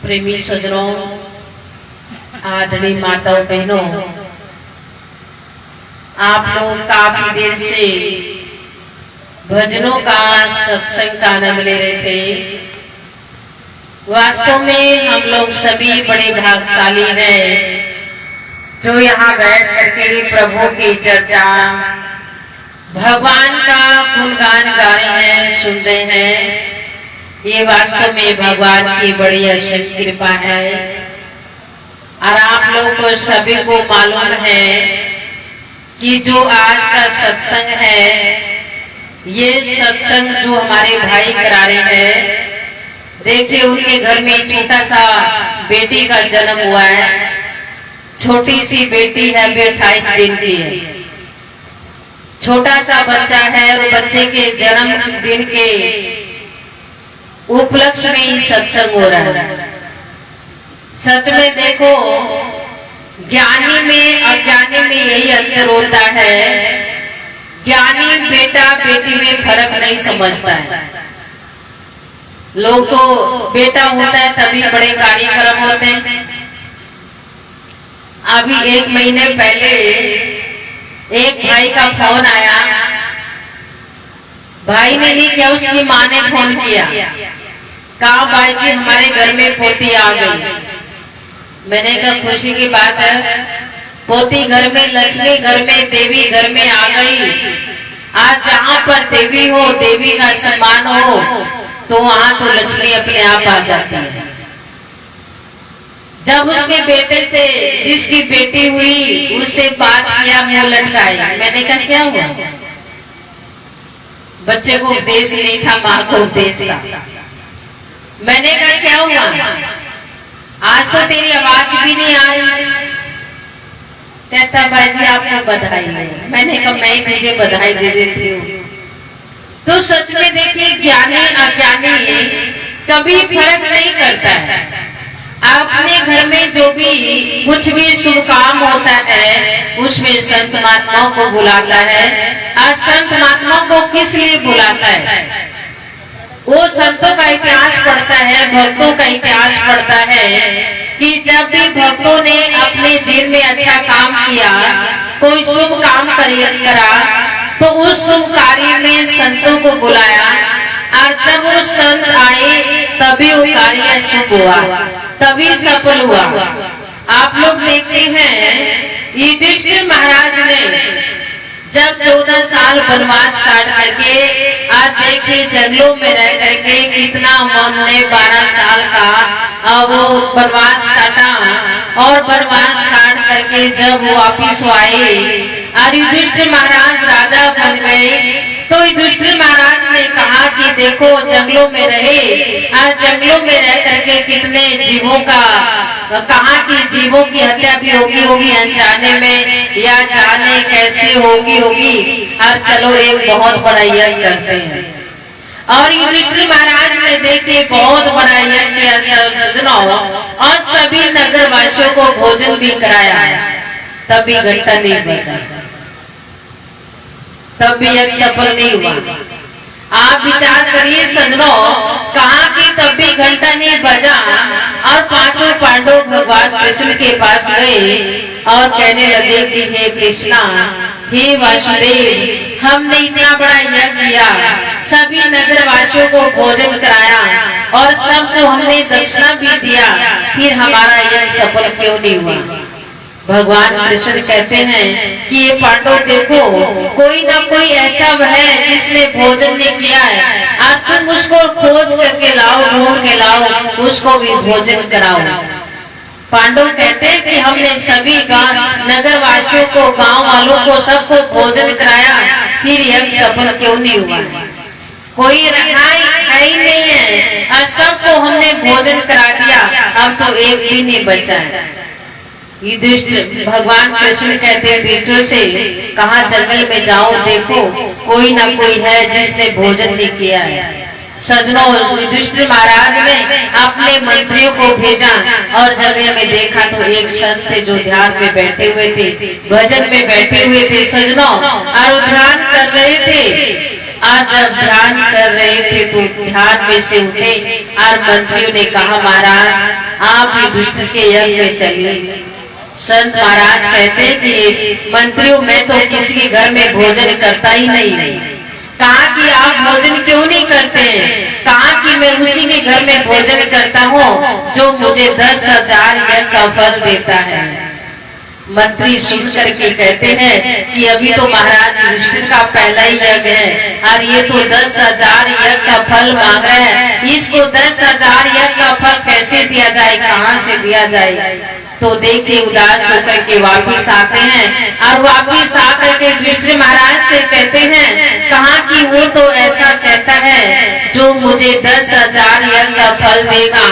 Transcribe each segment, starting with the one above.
प्रेमी सज्जनों, आदरणीय माताओं बहनों, आप लोग काफी देर से भजनों का सत्संग का आनंद ले रहे थे। वास्तव में हम लोग सभी बड़े भाग्यशाली हैं जो यहाँ बैठ करके प्रभु की चर्चा, भगवान का गुणगान गा रहे हैं, सुन रहे हैं। ये वास्तव में भगवान की बड़ी असीम कृपा है। और आप लोग को सभी को मालूम है कि जो आज का सत्संग है, ये सत्संग जो हमारे भाई करा रहे हैं, देखिए उनके घर में छोटा सा बेटी का जन्म हुआ है। छोटी सी बेटी है, 28 दिन की है। छोटा सा बच्चा है और बच्चे के जन्म दिन के उपलक्ष्य में ही सत्संग हो रहा है। सच में देखो, ज्ञानी में अज्ञानी में यही अंतर होता है। ज्ञानी बेटा बेटी में फर्क नहीं समझता है। लोग तो बेटा होता है तभी बड़े कार्यक्रम होते हैं। अभी 1 महीने पहले एक भाई का फोन आया। भाई ने नहीं किया, उसकी माँ ने फोन किया, कहा भाई जी हमारे घर में पोती आ गई। मैंने कहा खुशी की बात है, पोती घर में, लक्ष्मी घर में, देवी घर में आ गई। आज जहाँ पर देवी हो, देवी का सम्मान हो, तो वहां तो लक्ष्मी अपने आप आ जाती है। जब उसके बेटे से, जिसकी बेटी हुई, उससे बात किया, मुंह लटकाई। मैंने कहा क्या हुआ? बच्चे को उपदेश नहीं था, माँ को उपदेश था। मैंने कहा क्या हुआ? आज तो तेरी आवाज भी नहीं आ रही। कहता भाई जी आपको बधाई है। मैंने कहा मैं तुझे बधाई दे देती हूँ। तो सच में देखिए, ज्ञानी अज्ञानी कभी फर्क नहीं करता है। अपने घर में जो भी कुछ भी शुभ काम होता है, उसमें संत महात्माओं को बुलाता है। आज संत महात्माओं को किस लिए बुलाता है? वो संतों का इतिहास पढ़ता है, भक्तों का इतिहास पढ़ता है कि जब भी भक्तों ने अपने जीवन में अच्छा काम किया, कोई शुभ काम करा, तो उस शुभ कार्य में संतों को बुलाया। और जब वो संत आए तभी वो कार्य शुभ हुआ, तभी सफल हुआ। आप लोग देखते हैं युधिष्ठिर महाराज ने जब 14 साल वनवास काट करके, आज देखिए जंगलों में रह करके कितना उन्होंने 12 साल का वो वनवास काटा। और वनवास काट करके जब वो वापिस आए और युधिष्ठिर महाराज राजा बन गए, तो युधिष्ठिर महाराज ने कहा कि देखो जंगलों में रहे, आज जंगलों में रह करके कितने जीवों का, कहा कि जीवों की हत्या भी होगी अनजाने में, या जाने कैसे होगी। और चलो एक बहुत बड़ा यज्ञ करते हैं। और युधिष्ठिर महाराज ने देखिए बहुत बड़ा यज्ञ किया सज्जनों, और सभी नगर वासियों को भोजन भी कराया। तभी घंटा नहीं बजा, तब भी यज्ञ सफल नहीं हुआ। आप विचार करिए सज्जनों, कहा कि तब भी घंटा नहीं बजा। और 5 पांडव भगवान कृष्ण के पास गए और कहने लगे कि हे कृष्णा, हे वासुदेव, हमने इतना बड़ा यज्ञ किया, सभी नगर वासियों को भोजन कराया और सबको हमने दक्षिणा भी दिया, फिर हमारा यज्ञ सफल क्यों नहीं हुआ? भगवान कृष्ण कहते हैं कि ये पांडव देखो, कोई ना कोई ऐसा है जिसने भोजन नहीं किया है, और तुम उसको खोज करके लाओ, ढूंढ के लाओ, उसको भी भोजन कराओ। पांडव कहते हैं कि हमने सभी नगर वासियों को, गांव वालों को, सबको भोजन कराया, फिर यज्ञ सफल क्यों नहीं हुआ? कोई रहा ही नहीं है, और सबको हमने भोजन करा दिया, अब तो एक भी नहीं बचा है। युधिष्ठिर, भगवान कृष्ण कहते हैं युधिष्ठिर से, कहा जंगल में जाओ, देखो कोई ना कोई है जिसने भोजन नहीं किया है। सजनों, युधिष्ठिर महाराज ने अपने मंत्रियों को भेजा और जगह में देखा तो एक संत थे जो ध्यान में बैठे हुए थे, भजन में बैठे हुए थे सजनों, और ध्यान कर रहे थे। आज जब ध्यान कर रहे थे तो ध्यान में से उठे और मंत्रियों ने कहा, महाराज आप युधिष्ठिर के यज्ञ में चलिए। संत महाराज कहते कि मंत्रियों, मैं तो किसी के घर में भोजन करता ही नहीं। कहा कि आप भोजन क्यों नहीं करते हैं? कहा कि मैं उसी के घर में भोजन करता हूँ जो मुझे 10,000 यज्ञ का फल देता है। मंत्री सुन करके कहते हैं कि अभी तो महाराज युधिष्ठिर का पहला ही यज्ञ है और ये तो 10,000 यज्ञ का फल मांग रहे हैं। इसको 10,000 यज्ञ का फल कैसे दिया जाए, कहाँ से दिया जाए? तो देखिए उदास होकर के वापिस आते हैं और वापिस आकर के युधिष्ठिर महाराज से कहते हैं, कहा कि वो तो ऐसा कहता है जो मुझे 10,000 यज्ञ का फल देगा,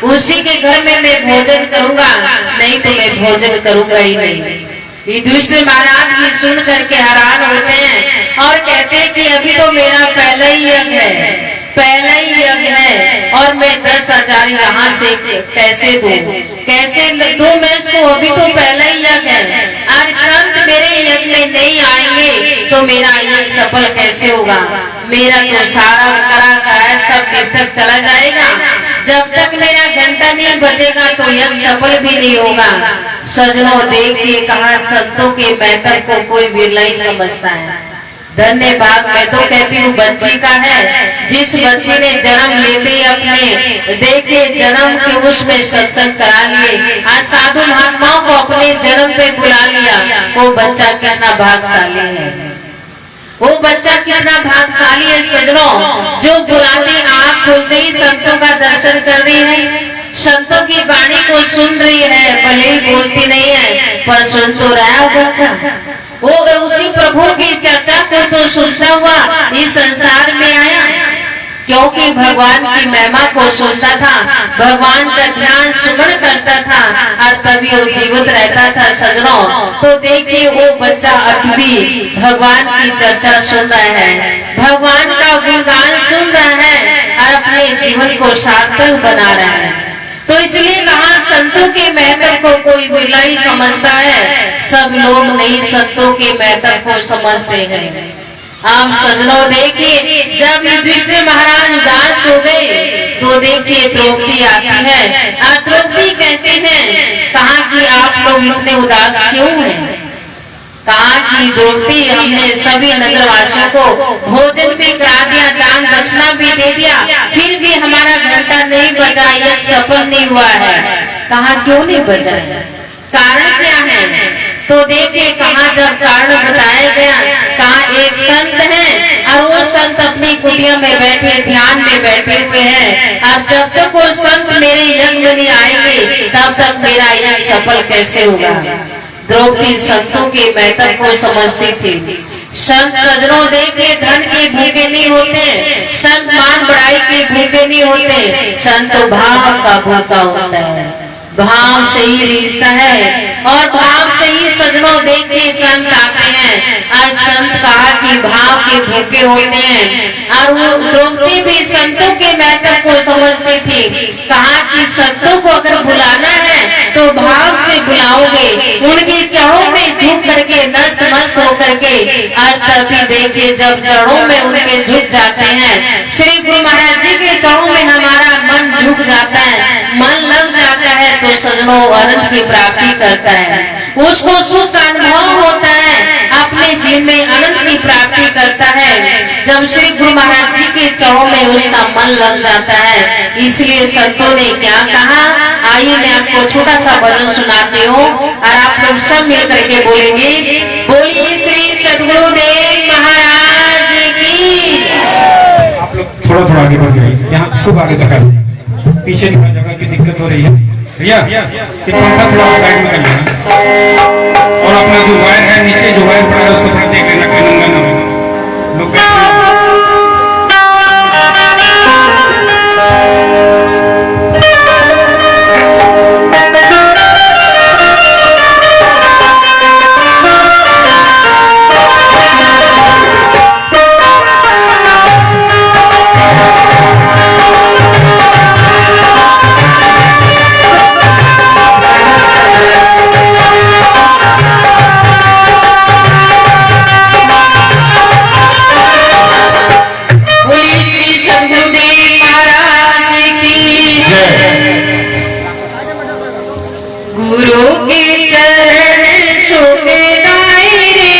उसी के घर में मैं भोजन करूंगा, नहीं तो मैं भोजन करूंगा ही नहीं। युधिष्ठिर महाराज भी सुन करके हैरान होते हैं और कहते हैं कि अभी तो मेरा पहला ही यज्ञ है, पहला ही यज्ञ है और मैं 10,000 यहाँ से कैसे दूं, कैसे दूं मैं उसको? अभी तो पहला ही यज्ञ है और संत मेरे यज्ञ में नहीं आएंगे तो मेरा यज्ञ सफल कैसे होगा? मेरा तो सारा करा कराया सब निरर्थक चला जाएगा। जब तक मेरा घंटा नहीं बजेगा तो यज्ञ सफल भी नहीं होगा। सजनों, देखिए कहा संतों के महत्व को कोई बिरला ही समझता है। धन्य भाग मैं तो कहती हूँ बच्ची का है, जिस बच्ची ने जन्म लेते ही अपने देखे जन्म के उसमें सत्संग करा लिए, आज साधु महात्माओं को अपने जन्म पे बुला लिया, वो बच्चा कितना भाग्यशाली है, वो बच्चा कितना भाग्यशाली है सजनों, जो बुलाते आँख खुलते ही संतों का दर्शन कर रही है, संतों की वाणी को सुन रही है, भले ही बोलती नहीं है पर सुन तो रहा है वो बच्चा। वो उसी प्रभु की चर्चा को तो सुनता हुआ इस संसार में आया, क्योंकि भगवान की महिमा को सुनता था, भगवान का ध्यान सुमन करता था और तभी वो जीवित रहता था सजनों। तो देखिए वो बच्चा अब भी भगवान की चर्चा सुन रहा है, भगवान का गुणगान सुन रहा है और अपने जीवन को सार्थक बना रहा है। तो इसलिए कहा संतों के महत्व को कोई बिरला ही समझता है, सब लोग नहीं संतों के महत्व को समझते हैं। आप सजनों देखिए जब युधिष्ठिर महाराज उदास हो गए तो देखिए द्रौपदी आती है और द्रौपदी कहते हैं, कहा कि आप लोग इतने उदास क्यों हैं? कहा कि द्रौपदी, हमने सभी नगरवासियों को भोजन भी करा दिया, दान दक्षिणा भी दे दिया, फिर भी हमारा घंटा नहीं बजा, यह सफल नहीं हुआ है। कहा क्यों नहीं बजा, कारण क्या है? तो देखिए कहा जब कारण बताया गया, कहा एक संत है और वो संत अपनी कुटिया में बैठे ध्यान में बैठे हुए हैं और जब तक वो संत मेरे यज्ञ में नहीं आएंगे तब तक मेरा यज्ञ सफल कैसे होगा? द्रौपदी संतों के महत्व को समझती थी। संत सजनों देखिए धन के भूखे नहीं होते, संत मान बढ़ाई के भूखे नहीं होते, संत भाव का भूखा होता है, भाव से ही रिश्ता है और भाव से ही सजनों देखिए संत आते हैं। आज संत कहा कि भाव के भूखे होते हैं और वो द्रौपदी भी संतों के महत्व को समझती थी। कहा कि संतों को अगर बुलाना है तो भाव से बुलाओगे, उनके चरणों में झुक करके नस्त मस्त होकर के, और तभी देखिए जब चरणों में उनके झुक जाते हैं, श्री गुरु महाराज जी के चरणों में हमारा मन झुक जाता है, मन लग जाता है तो सजनों अनंत की प्राप्ति करता है, उसको सुख का अनुभव होता है, अपने जीवन में अनंत की प्राप्ति करता है जब श्री गुरु महाराज जी के चरणों में उसका मन लग जाता है। इसलिए संतों ने क्या कहा, आइए मैं आपको छोटा सा भजन सुनाती हूँ और आप लोग सब मिल करके बोलेंगे, बोलिए श्री सद्गुरुदेव महाराज की। आप लोग थोड़ा थोड़ा आगे बढ़ जाइए, यहाँ खूब आगे तक आ जाइए, पीछे थोड़ा जगह की दिक्कत हो रही है भैया, ये पंखा थोड़ा साइड में कर लेना और अपना जो वायर है नीचे जो वायर पड़ा है उसको थोड़ा देख लेना कोई नंगा ना हो। लोग गुरु के चरण छूट गाए रे,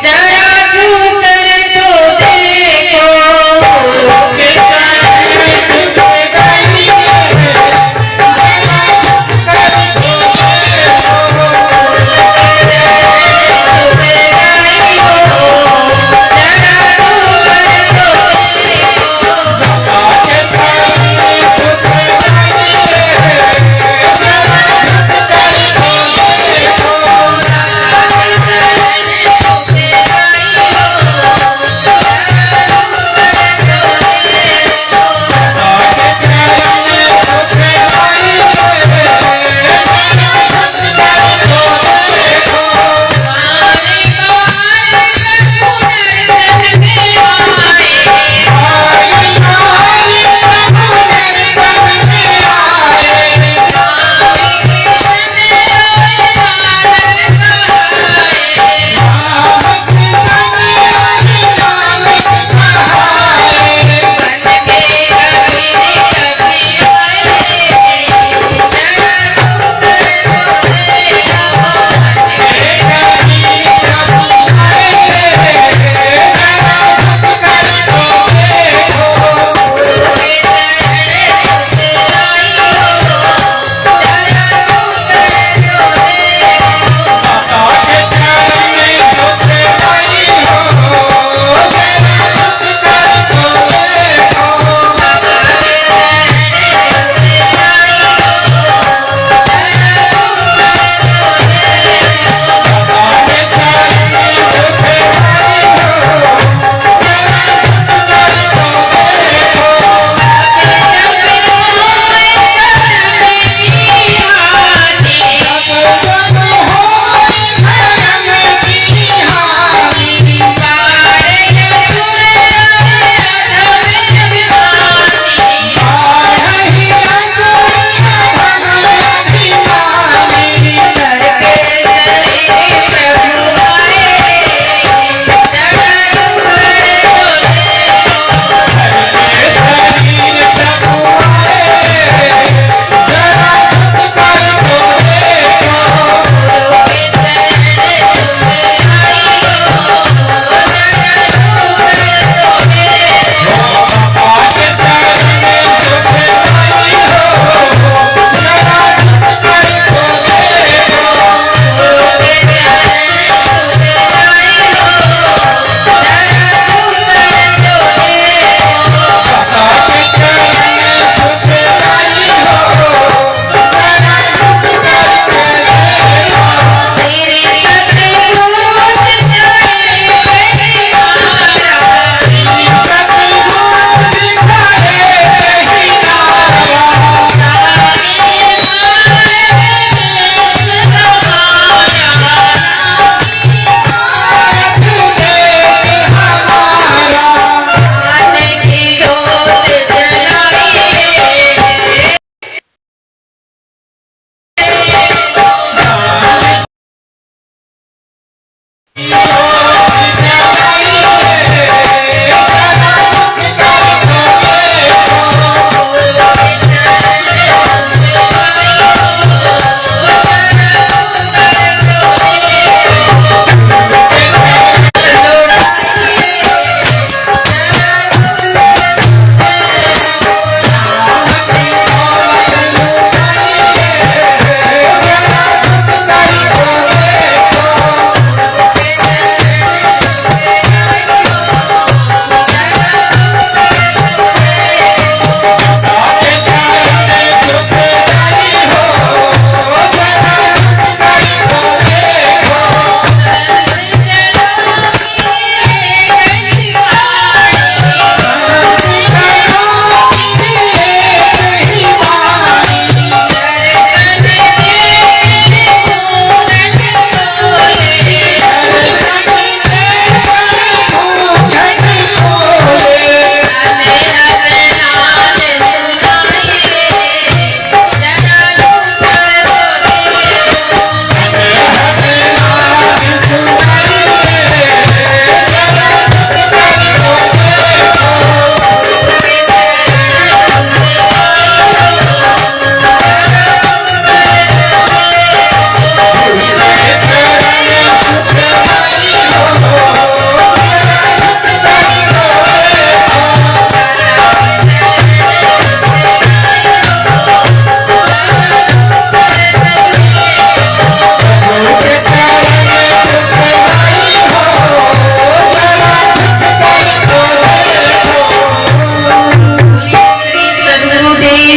जरा झूक कर तो देखो। गुरु के चरण छूट गाए रे, जरा झूक कर तो देखो।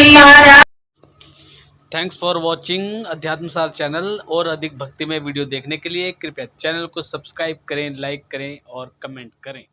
महाराज। Thanks for watching Adhyatmasar channel. और अधिक भक्तिमय वीडियो देखने के लिए कृपया चैनल को सब्सक्राइब करें, लाइक करें और कमेंट करें।